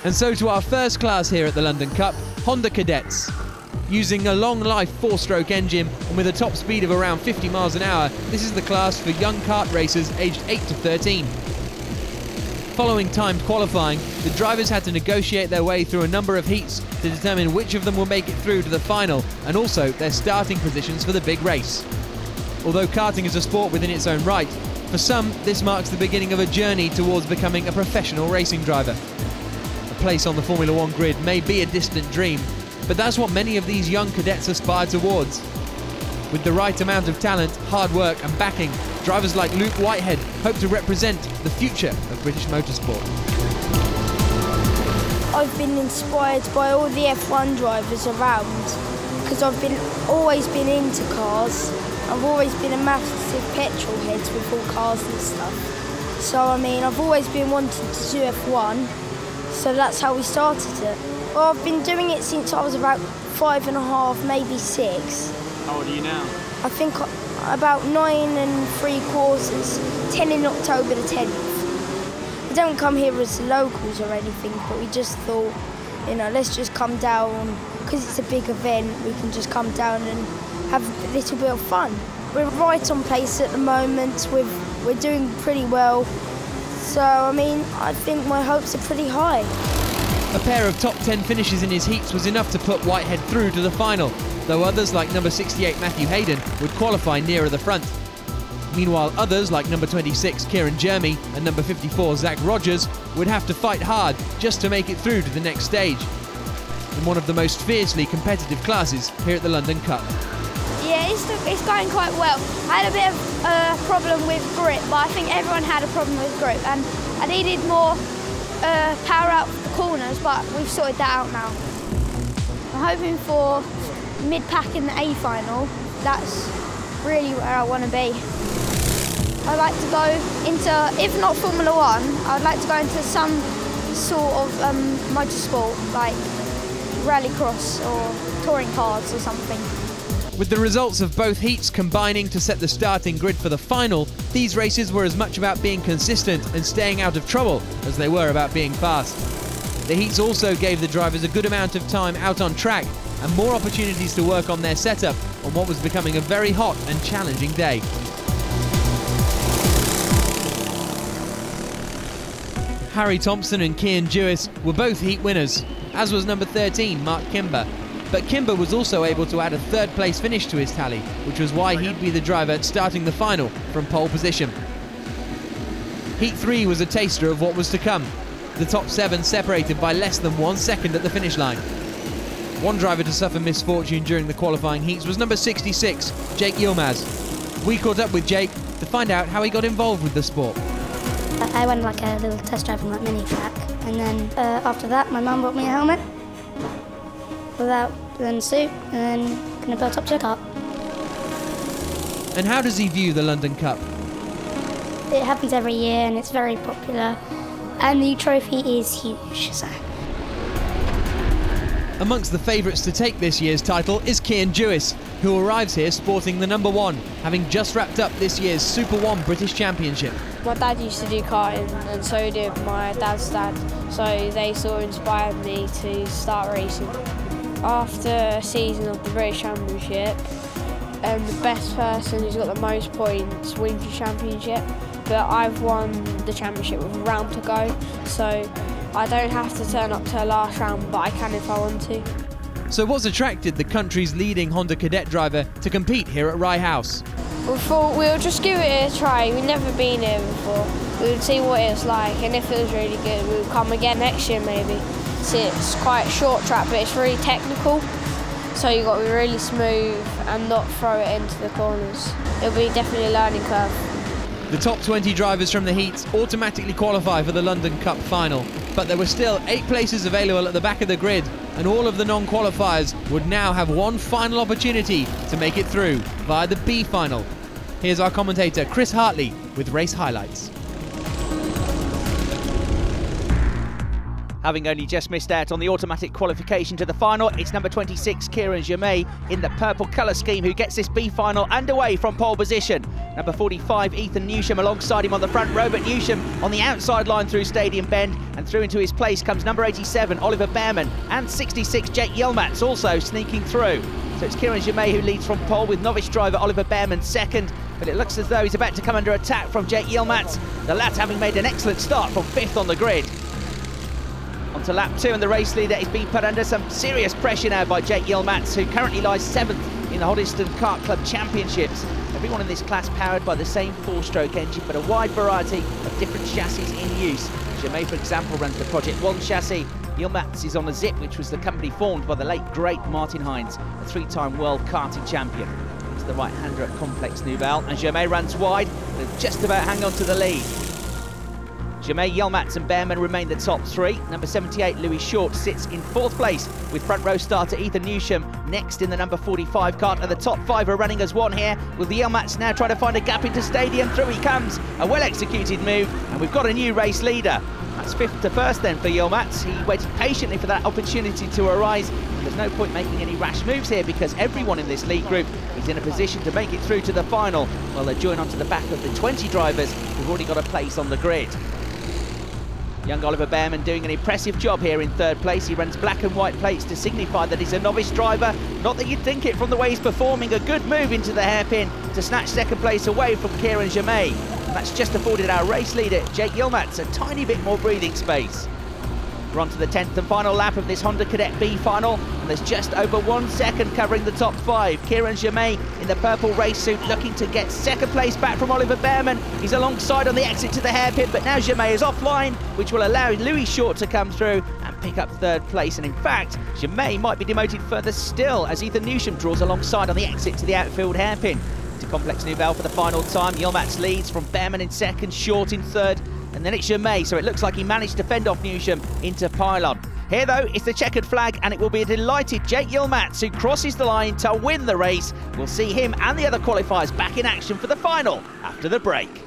And so to our first class here at the London Cup, Honda Cadets. Using a long-life four-stroke engine and with a top speed of around 50 miles an hour, this is the class for young kart racers aged 8 to 13. Following timed qualifying, the drivers had to negotiate their way through a number of heats to determine which of them will make it through to the final, and also their starting positions for the big race. Although karting is a sport within its own right, for some this marks the beginning of a journey towards becoming a professional racing driver. A place on the Formula One grid may be a distant dream, but that's what many of these young cadets aspire towards. With the right amount of talent, hard work and backing, drivers like Luke Whitehead hope to represent the future of British motorsport. I've been inspired by all the F1 drivers around because I've always been into cars. I've always been a massive petrol head with all cars and stuff. So I mean, I've always been wanting to do F1, so that's how we started it. Well, I've been doing it since I was about 5.5, maybe 6. How old are you now? I think about 9 3/4, 10 in October the 10th. We don't come here as locals or anything, but we just thought, you know, let's just come down, because it's a big event, we can just come down and have a little bit of fun. We're right on pace at the moment, we're doing pretty well, so I mean, I think my hopes are pretty high. A pair of top 10 finishes in his heats was enough to put Whitehead through to the final, though others like number 68 Matthew Hayden would qualify nearer the front. Meanwhile, others like number 26 Kieran Jeremy and number 54 Zach Rogers would have to fight hard just to make it through to the next stage, in one of the most fiercely competitive classes here at the London Cup. Yeah, it's going quite well. I had a bit of a problem with grip, but I think everyone had a problem with grip, and I needed more power out the corners, but we've sorted that out now. I'm hoping for mid-pack in the A final. That's really where I want to be. I'd like to go into, if not Formula One, I'd like to go into some sort of motorsport, like rallycross or touring cars or something. With the results of both heats combining to set the starting grid for the final, these races were as much about being consistent and staying out of trouble as they were about being fast. The heats also gave the drivers a good amount of time out on track and more opportunities to work on their setup on what was becoming a very hot and challenging day. Harry Thompson and Cian Jewis were both heat winners, as was number 13 Mark Kimber. But Kimber was also able to add a third-place finish to his tally, which was why he'd be the driver starting the final from pole position. Heat 3 was a taster of what was to come. The top 7 separated by less than 1 second at the finish line. One driver to suffer misfortune during the qualifying heats was number 66, Jake Yilmaz. We caught up with Jake to find out how he got involved with the sport. I went like a little test drive on that mini track, and then after that my mum bought me a helmet, without then suit, and then gonna build up to a car. And how does he view the London Cup? It happens every year and it's very popular, and the trophy is huge. So. Amongst the favourites to take this year's title is Cian Jewis, who arrives here sporting the number 1, having just wrapped up this year's Super 1 British Championship. My dad used to do karting, and so did my dad's dad, so they sort of inspired me to start racing. After a season of the British Championship, the best person who's got the most points wins the championship, but I've won the championship with a round to go, so I don't have to turn up to the last round, but I can if I want to. So what's attracted the country's leading Honda Cadet driver to compete here at Rye House? We thought we'll just give it a try. We've never been here before. We would see what it's like, and if it was really good, we would come again next year maybe. It's quite a short track, but it's really technical, so you've got to be really smooth and not throw it into the corners. It'll be definitely a learning curve. The top 20 drivers from the heats automatically qualify for the London Cup final, but there were still 8 places available at the back of the grid, and all of the non-qualifiers would now have one final opportunity to make it through via the B final. Here's our commentator Chris Hartley with race highlights. Having only just missed out on the automatic qualification to the final, it's number 26, Kieran Germain, in the purple colour scheme, who gets this B final underway from pole position. Number 45, Ethan Newsham, alongside him on the front row, but Newsham on the outside line through Stadium Bend, and through into his place comes number 87, Oliver Behrman, and 66, Jake Yilmaz, also sneaking through. So it's Kieran Germain who leads from pole, with novice driver Oliver Behrman second, but it looks as though he's about to come under attack from Jake Yilmaz, the lad having made an excellent start from 5th on the grid. On to lap 2, and the race leader is being put under some serious pressure now by Jake Yilmaz, who currently lies 7th in the Hoddesdon Kart Club Championships. Everyone in this class powered by the same 4-stroke engine, but a wide variety of different chassis in use. Germain, for example, runs the Project 1 chassis. Yilmaz is on a Zip, which was the company formed by the late, great Martin Hines, a 3-time world karting champion. It's the right-hander at Complex Nouvelle, and Germain runs wide, but just about hang on to the lead. Germain, Yilmaz and Behrman remain the top 3. Number 78, Louis Short, sits in 4th place, with front row starter Ethan Newsham next in the number 45 kart. And the top 5 are running as one here, with Yilmaz now trying to find a gap into Stadium. Through he comes, a well-executed move, and we've got a new race leader. That's 5th to 1st then for Yilmaz. He waited patiently for that opportunity to arise. There's no point making any rash moves here, because everyone in this lead group is in a position to make it through to the final, while they join onto the back of the 20 drivers who've already got a place on the grid. Young Oliver Behrman doing an impressive job here in 3rd place. He runs black and white plates to signify that he's a novice driver. Not that you'd think it from the way he's performing. A good move into the hairpin to snatch 2nd place away from Kieran Germain. And that's just afforded our race leader, Jake Yilmaz, a tiny bit more breathing space. We're on to the 10th and final lap of this Honda Cadet B final, and there's just over 1 second covering the top 5. Kieran Germain in the purple race suit looking to get 2nd place back from Oliver Behrman. He's alongside on the exit to the hairpin, but now Germain is offline, which will allow Louis Short to come through and pick up 3rd place. And in fact, Germain might be demoted further still, as Ethan Newsham draws alongside on the exit to the outfield hairpin. To Complex Nouvelle for the final time, Yilmaz leads from Behrman in 2nd, Short in 3rd, and then it's Germain, so it looks like he managed to fend off Newsham into pylon. Here, though, it's the checkered flag, and it will be a delighted Jake Yilmaz who crosses the line to win the race. We'll see him and the other qualifiers back in action for the final after the break.